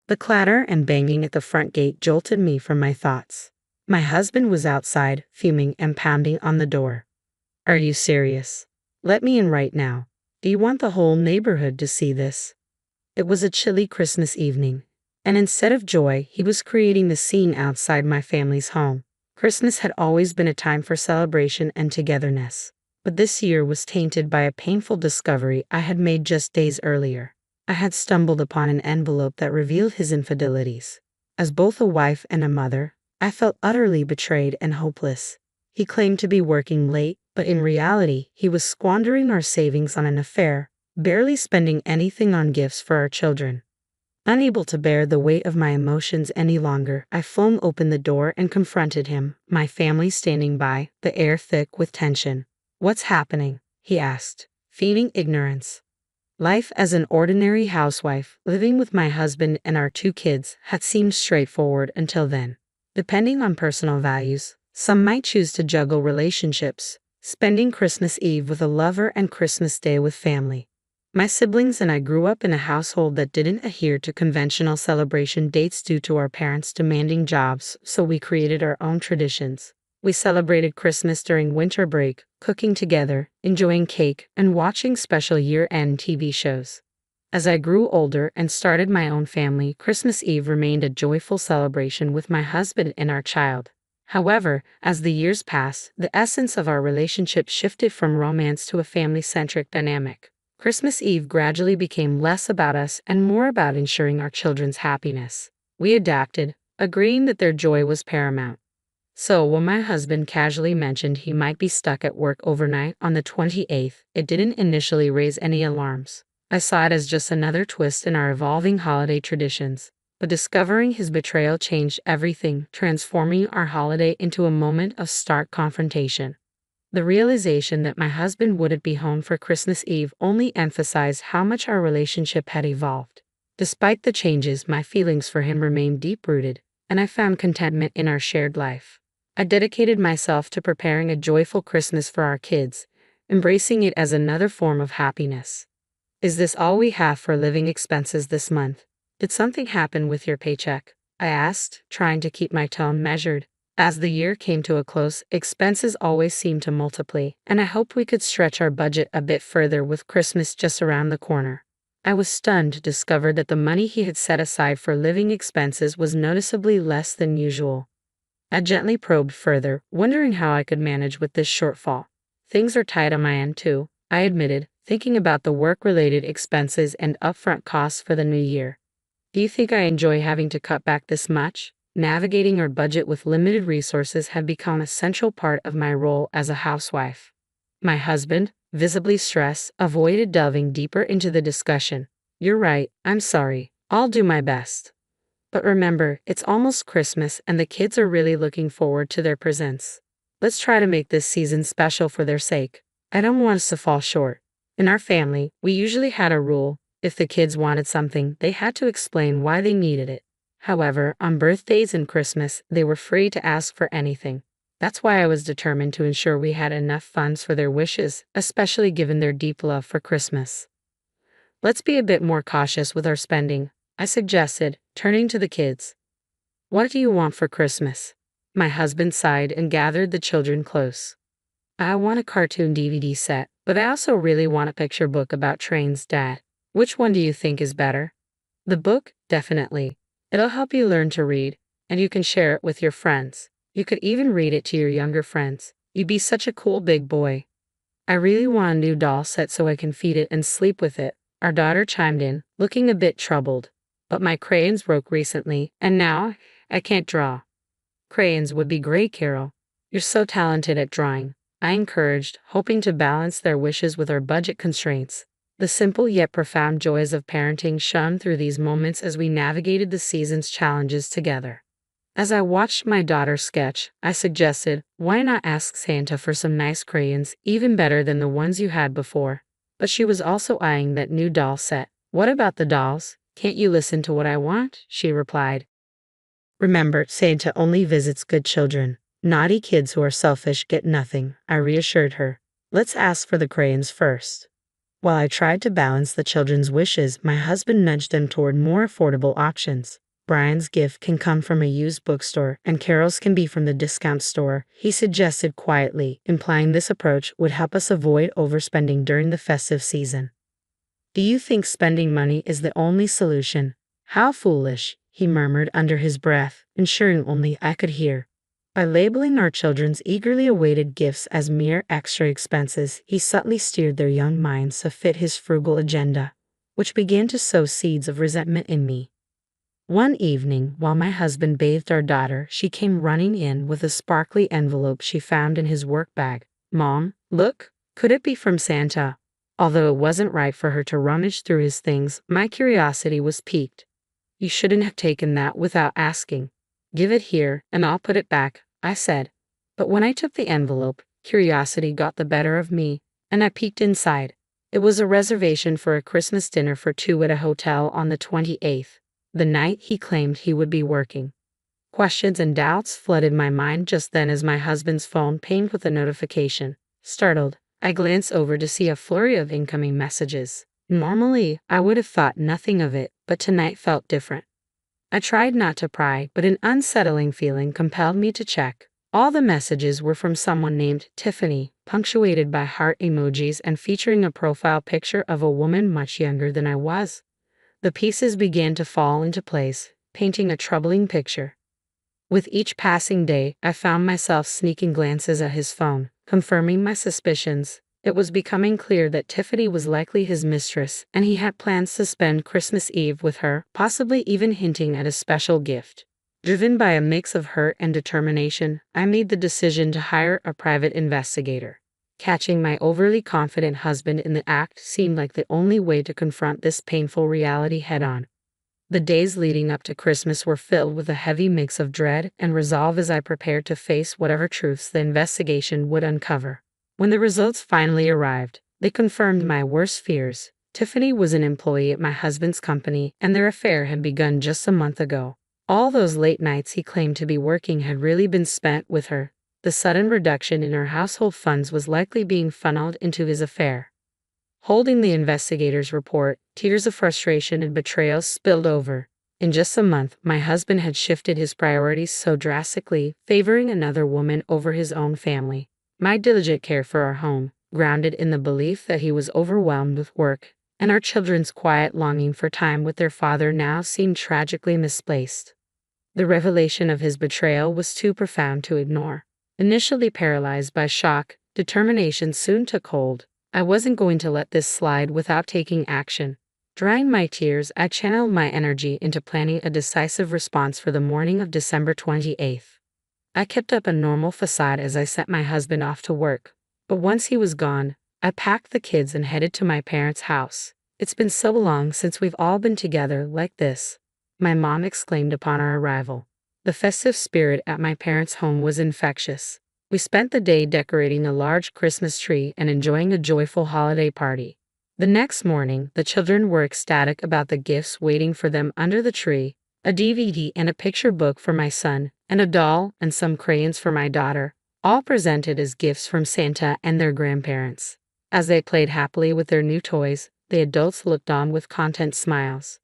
The clatter and banging at the front gate jolted me from my thoughts. My husband was outside, fuming and pounding on the door. "Are you serious? Let me in right now. Do you want the whole neighborhood to see this?" It was a chilly Christmas evening, and instead of joy, he was creating the scene outside my family's home. Christmas had always been a time for celebration and togetherness, but this year was tainted by a painful discovery I had made just days earlier. I had stumbled upon an envelope that revealed his infidelities. As both a wife and a mother, I felt utterly betrayed and hopeless. He claimed to be working late, but in reality, he was squandering our savings on an affair, barely spending anything on gifts for our children. Unable to bear the weight of my emotions any longer, I flung open the door and confronted him, my family standing by, the air thick with tension. "What's happening?" he asked, feigning ignorance. Life as an ordinary housewife, living with my husband and our 2 kids, had seemed straightforward until then. Depending on personal values, some might choose to juggle relationships, spending Christmas Eve with a lover and Christmas Day with family. My siblings and I grew up in a household that didn't adhere to conventional celebration dates due to our parents' demanding jobs, so we created our own traditions. We celebrated Christmas during winter break, cooking together, enjoying cake, and watching special year-end TV shows. As I grew older and started my own family, Christmas Eve remained a joyful celebration with my husband and our child. However, as the years passed, the essence of our relationship shifted from romance to a family-centric dynamic. Christmas Eve gradually became less about us and more about ensuring our children's happiness. We adapted, agreeing that their joy was paramount. So when my husband casually mentioned he might be stuck at work overnight on the 28th, it didn't initially raise any alarms. I saw it as just another twist in our evolving holiday traditions. But discovering his betrayal changed everything, transforming our holiday into a moment of stark confrontation. The realization that my husband wouldn't be home for Christmas Eve only emphasized how much our relationship had evolved. Despite the changes, my feelings for him remained deep-rooted, and I found contentment in our shared life. I dedicated myself to preparing a joyful Christmas for our kids, embracing it as another form of happiness. "Is this all we have for living expenses this month? Did something happen with your paycheck?" I asked, trying to keep my tone measured. As the year came to a close, expenses always seemed to multiply, and I hoped we could stretch our budget a bit further with Christmas just around the corner. I was stunned to discover that the money he had set aside for living expenses was noticeably less than usual. I gently probed further, wondering how I could manage with this shortfall. "Things are tight on my end too," I admitted, thinking about the work-related expenses and upfront costs for the new year. "Do you think I enjoy having to cut back this much?" Navigating our budget with limited resources had become a central part of my role as a housewife. My husband, visibly stressed, avoided delving deeper into the discussion. "You're right, I'm sorry. I'll do my best. But remember, it's almost Christmas and the kids are really looking forward to their presents. Let's try to make this season special for their sake. I don't want us to fall short." In our family, we usually had a rule: if the kids wanted something, they had to explain why they needed it. However, on birthdays and Christmas, they were free to ask for anything. That's why I was determined to ensure we had enough funds for their wishes, especially given their deep love for Christmas. "Let's be a bit more cautious with our spending," I suggested, turning to the kids. "What do you want for Christmas?" My husband sighed and gathered the children close. "I want a cartoon DVD set, but I also really want a picture book about trains, Dad. Which one do you think is better?" "The book, definitely. It'll help you learn to read, and you can share it with your friends. You could even read it to your younger friends. You'd be such a cool big boy." "I really want a new doll set so I can feed it and sleep with it," our daughter chimed in, looking a bit troubled. "But my crayons broke recently, and now I can't draw." "Crayons would be great, Carol. You're so talented at drawing," I encouraged, hoping to balance their wishes with our budget constraints. The simple yet profound joys of parenting shone through these moments as we navigated the season's challenges together. As I watched my daughter sketch, I suggested, "Why not ask Santa for some nice crayons, even better than the ones you had before?" But she was also eyeing that new doll set. "What about the dolls? Can't you listen to what I want?" she replied. "Remember, Santa only visits good children. Naughty kids who are selfish get nothing," I reassured her. "Let's ask for the crayons first." While I tried to balance the children's wishes, my husband nudged them toward more affordable options. Brian's gift can come from a used bookstore, and Carol's can be from the discount store, he suggested quietly, implying this approach would help us avoid overspending during the festive season. Do you think spending money is the only solution? How foolish, he murmured under his breath, ensuring only I could hear. By labeling our children's eagerly awaited gifts as mere extra expenses, he subtly steered their young minds to fit his frugal agenda, which began to sow seeds of resentment in me. One evening, while my husband bathed our daughter, she came running in with a sparkly envelope she found in his work bag. "Mom, look, could it be from Santa?" Although it wasn't right for her to rummage through his things, my curiosity was piqued. "You shouldn't have taken that without asking. Give it here, and I'll put it back," I said. But when I took the envelope, curiosity got the better of me, and I peeked inside. It was a reservation for a Christmas dinner for two at a hotel on the 28th. The night he claimed he would be working. Questions and doubts flooded my mind just then as my husband's phone pinged with a notification. Startled, I glanced over to see a flurry of incoming messages. Normally, I would have thought nothing of it, but tonight felt different. I tried not to pry, but an unsettling feeling compelled me to check. All the messages were from someone named Tiffany, punctuated by heart emojis and featuring a profile picture of a woman much younger than I was. The pieces began to fall into place, painting a troubling picture. With each passing day, I found myself sneaking glances at his phone, confirming my suspicions. It was becoming clear that Tiffany was likely his mistress, and he had plans to spend Christmas Eve with her, possibly even hinting at a special gift. Driven by a mix of hurt and determination, I made the decision to hire a private investigator. Catching my overly confident husband in the act seemed like the only way to confront this painful reality head-on. The days leading up to Christmas were filled with a heavy mix of dread and resolve as I prepared to face whatever truths the investigation would uncover. When the results finally arrived, they confirmed my worst fears. Tiffany was an employee at my husband's company, and their affair had begun just a month ago. All those late nights he claimed to be working had really been spent with her. The sudden reduction in her household funds was likely being funneled into his affair. Holding the investigator's report, tears of frustration and betrayal spilled over. In just a month, my husband had shifted his priorities so drastically, favoring another woman over his own family. My diligent care for our home, grounded in the belief that he was overwhelmed with work, and our children's quiet longing for time with their father now seemed tragically misplaced. The revelation of his betrayal was too profound to ignore. Initially paralyzed by shock, determination soon took hold. I wasn't going to let this slide without taking action. Drying my tears, I channeled my energy into planning a decisive response for the morning of December 28th. I kept up a normal facade as I sent my husband off to work, but once he was gone, I packed the kids and headed to my parents' house. "It's been so long since we've all been together like this," my mom exclaimed upon our arrival. The festive spirit at my parents' home was infectious. We spent the day decorating a large Christmas tree and enjoying a joyful holiday party. The next morning, the children were ecstatic about the gifts waiting for them under the tree: a DVD and a picture book for my son, and a doll and some crayons for my daughter, all presented as gifts from Santa and their grandparents. As they played happily with their new toys, the adults looked on with content smiles.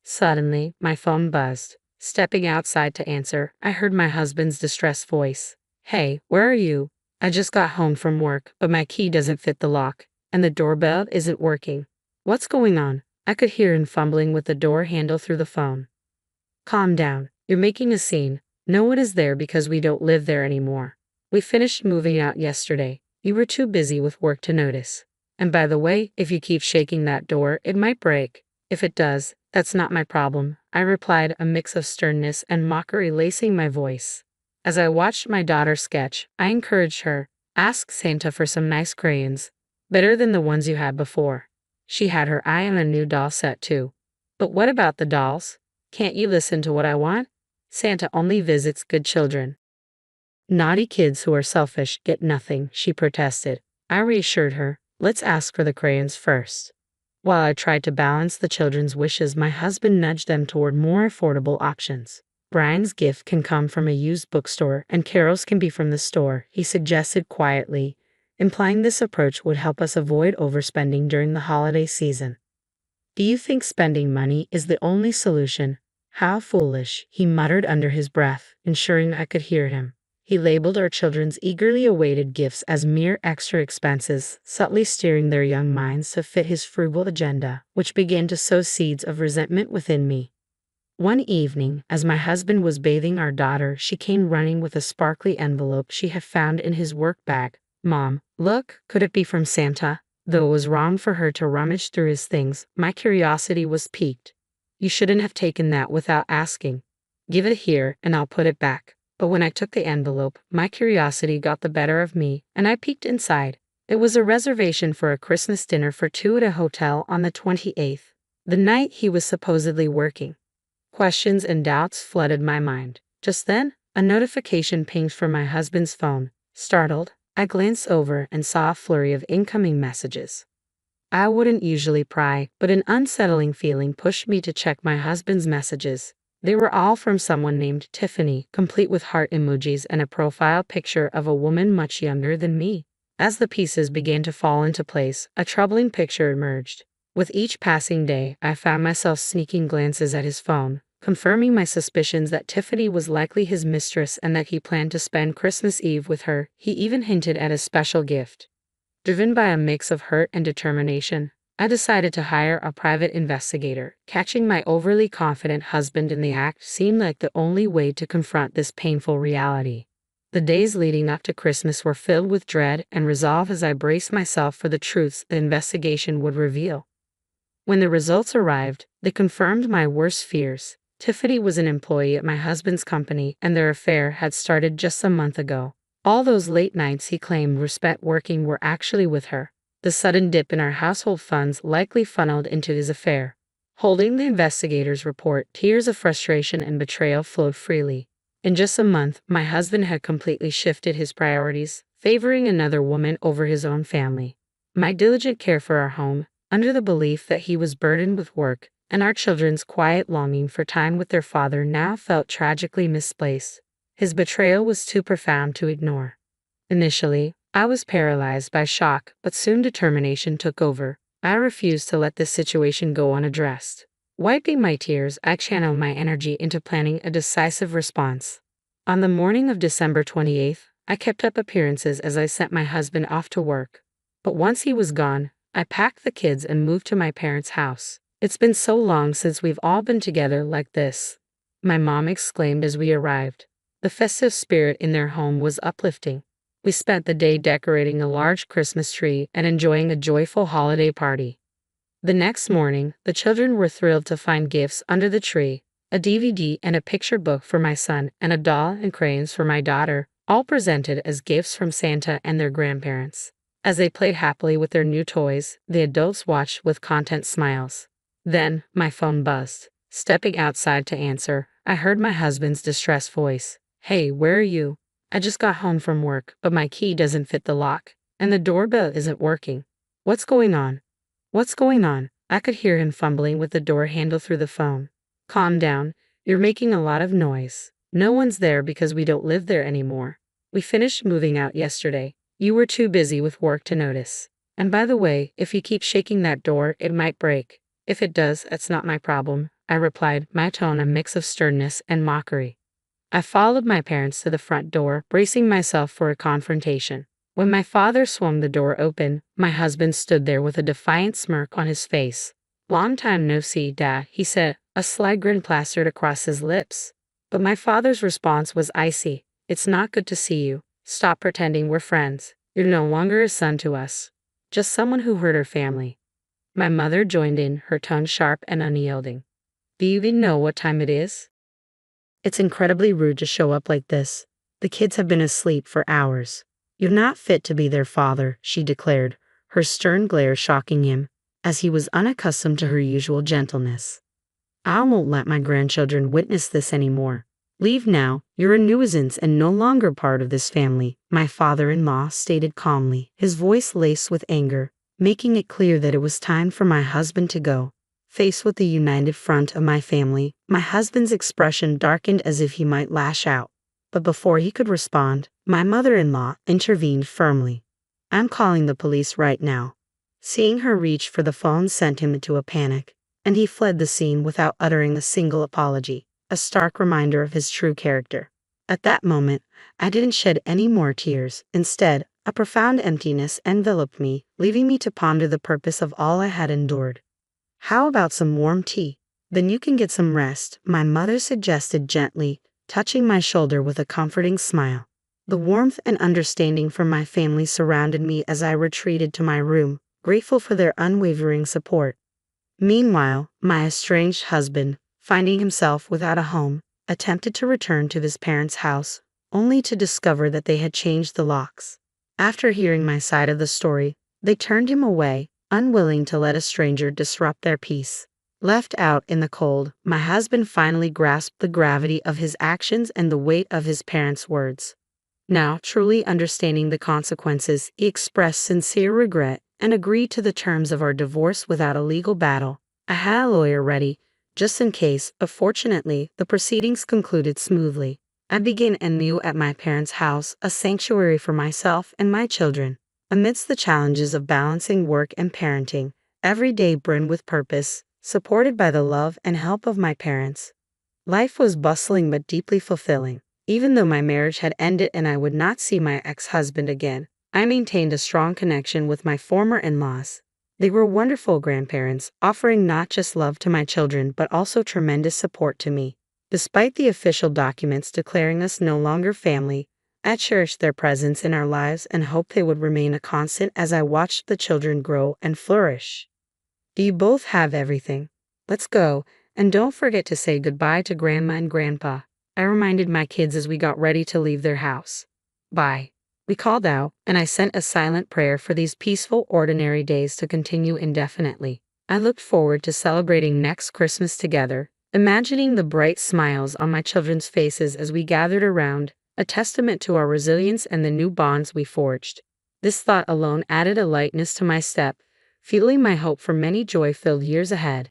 Suddenly, my phone buzzed. Stepping outside to answer, I heard my husband's distressed voice. "Hey, where are you? I just got home from work, but my key doesn't fit the lock, and the doorbell isn't working. What's going on?" I could hear him fumbling with the door handle through the phone. "Calm down. You're making a scene. No one is there because we don't live there anymore. We finished moving out yesterday. You were too busy with work to notice. And by the way, if you keep shaking that door, it might break. If it does, that's not my problem," I replied, a mix of sternness and mockery lacing my voice. As I watched my daughter sketch, I encouraged her. "Ask Santa for some nice crayons. Better than the ones you had before." She had her eye on a new doll set too. "But what about the dolls? Can't you listen to what I want? Santa only visits good children." "Naughty kids who are selfish get nothing," she protested. I reassured her, "Let's ask for the crayons first." While I tried to balance the children's wishes, my husband nudged them toward more affordable options. "Brian's gift can come from a used bookstore, and Carol's can be from the store," he suggested quietly, implying this approach would help us avoid overspending during the holiday season. Do you think spending money is the only solution? How foolish, he muttered under his breath, ensuring I could hear him. He labeled our children's eagerly awaited gifts as mere extra expenses, subtly steering their young minds to fit his frugal agenda, which began to sow seeds of resentment within me. One evening, as my husband was bathing our daughter, she came running with a sparkly envelope she had found in his work bag. "Mom, look, could it be from Santa?" Though it was wrong for her to rummage through his things, my curiosity was piqued. "You shouldn't have taken that without asking. Give it here, and I'll put it back." But when I took the envelope, my curiosity got the better of me, and I peeked inside. It was a reservation for a Christmas dinner for two at a hotel on the 28th, the night he was supposedly working. Questions and doubts flooded my mind. Just then, a notification pinged from my husband's phone. Startled, I glanced over and saw a flurry of incoming messages. I wouldn't usually pry, but an unsettling feeling pushed me to check my husband's messages. They were all from someone named Tiffany, complete with heart emojis and a profile picture of a woman much younger than me. As the pieces began to fall into place, a troubling picture emerged. With each passing day, I found myself sneaking glances at his phone, confirming my suspicions that Tiffany was likely his mistress and that he planned to spend Christmas Eve with her. He even hinted at a special gift. Driven by a mix of hurt and determination, I decided to hire a private investigator. Catching my overly confident husband in the act seemed like the only way to confront this painful reality. The days leading up to Christmas were filled with dread and resolve as I braced myself for the truths the investigation would reveal. When the results arrived, they confirmed my worst fears. Tiffany was an employee at my husband's company, and their affair had started just a month ago. All those late nights he claimed were spent working were actually with her. The sudden dip in our household funds likely funneled into his affair. Holding the investigator's report, tears of frustration and betrayal flowed freely. In just a month, my husband had completely shifted his priorities, favoring another woman over his own family. My diligent care for our home, under the belief that he was burdened with work, and our children's quiet longing for time with their father now felt tragically misplaced. His betrayal was too profound to ignore. Initially, I was paralyzed by shock, but soon determination took over. I refused to let this situation go unaddressed. Wiping my tears, I channeled my energy into planning a decisive response. On the morning of December 28th, I kept up appearances as I sent my husband off to work. But once he was gone, I packed the kids and moved to my parents' house. "It's been so long since we've all been together like this," my mom exclaimed as we arrived. The festive spirit in their home was uplifting. We spent the day decorating a large Christmas tree and enjoying a joyful holiday party. The next morning, the children were thrilled to find gifts under the tree: a DVD and a picture book for my son, and a doll and crayons for my daughter, all presented as gifts from Santa and their grandparents. As they played happily with their new toys, the adults watched with content smiles. Then, my phone buzzed. Stepping outside to answer, I heard my husband's distressed voice. "Hey, where are you? I just got home from work, but my key doesn't fit the lock, and the doorbell isn't working. What's going on? What's going on?" I could hear him fumbling with the door handle through the phone. "Calm down. You're making a lot of noise. No one's there because we don't live there anymore. We finished moving out yesterday. You were too busy with work to notice. And by the way, if you keep shaking that door, it might break." "If it does, that's not my problem," I replied, my tone a mix of sternness and mockery. I followed my parents to the front door, bracing myself for a confrontation. When my father swung the door open, my husband stood there with a defiant smirk on his face. "Long time no see, Dad," he said, a sly grin plastered across his lips. But my father's response was icy. "It's not good to see you. Stop pretending we're friends. You're no longer a son to us. Just someone who hurt our family." My mother joined in, her tone sharp and unyielding. "Do you even know what time it is? It's incredibly rude to show up like this. The kids have been asleep for hours. You're not fit to be their father," she declared, her stern glare shocking him, as he was unaccustomed to her usual gentleness. "I won't let my grandchildren witness this anymore. Leave now. You're a nuisance and no longer part of this family," my father-in-law stated calmly, his voice laced with anger, making it clear that it was time for my husband to go. Faced with the united front of my family, my husband's expression darkened as if he might lash out. But before he could respond, my mother-in-law intervened firmly. I'm calling the police right now." Seeing her reach for the phone sent him into a panic, and he fled the scene without uttering a single apology, a stark reminder of his true character. At that moment, I didn't shed any more tears. Instead, a profound emptiness enveloped me, leaving me to ponder the purpose of all I had endured. "How about some warm tea? Then you can get some rest," my mother suggested gently, touching my shoulder with a comforting smile. The warmth and understanding from my family surrounded me as I retreated to my room, grateful for their unwavering support. Meanwhile, my estranged husband, finding himself without a home, attempted to return to his parents' house, only to discover that they had changed the locks. After hearing my side of the story, they turned him away, unwilling to let a stranger disrupt their peace. Left out in the cold, my husband finally grasped the gravity of his actions and the weight of his parents' words. Now, truly understanding the consequences, he expressed sincere regret and agreed to the terms of our divorce without a legal battle. I had a lawyer ready, just in case, but fortunately, the proceedings concluded smoothly. I began anew at my parents' house, a sanctuary for myself and my children. Amidst the challenges of balancing work and parenting, every day brimmed with purpose, supported by the love and help of my parents. Life was bustling but deeply fulfilling. Even though my marriage had ended and I would not see my ex-husband again, I maintained a strong connection with my former in-laws. They were wonderful grandparents, offering not just love to my children but also tremendous support to me. Despite the official documents declaring us no longer family, I cherished their presence in our lives and hoped they would remain a constant as I watched the children grow and flourish. Do you both have everything? Let's go, and don't forget to say goodbye to Grandma and Grandpa, I reminded my kids as we got ready to leave their house. Bye. We called out, and I sent a silent prayer for these peaceful, ordinary days to continue indefinitely. I looked forward to celebrating next Christmas together, imagining the bright smiles on my children's faces as we gathered around, a testament to our resilience and the new bonds we forged. This thought alone added a lightness to my step, fueling my hope for many joy-filled years ahead.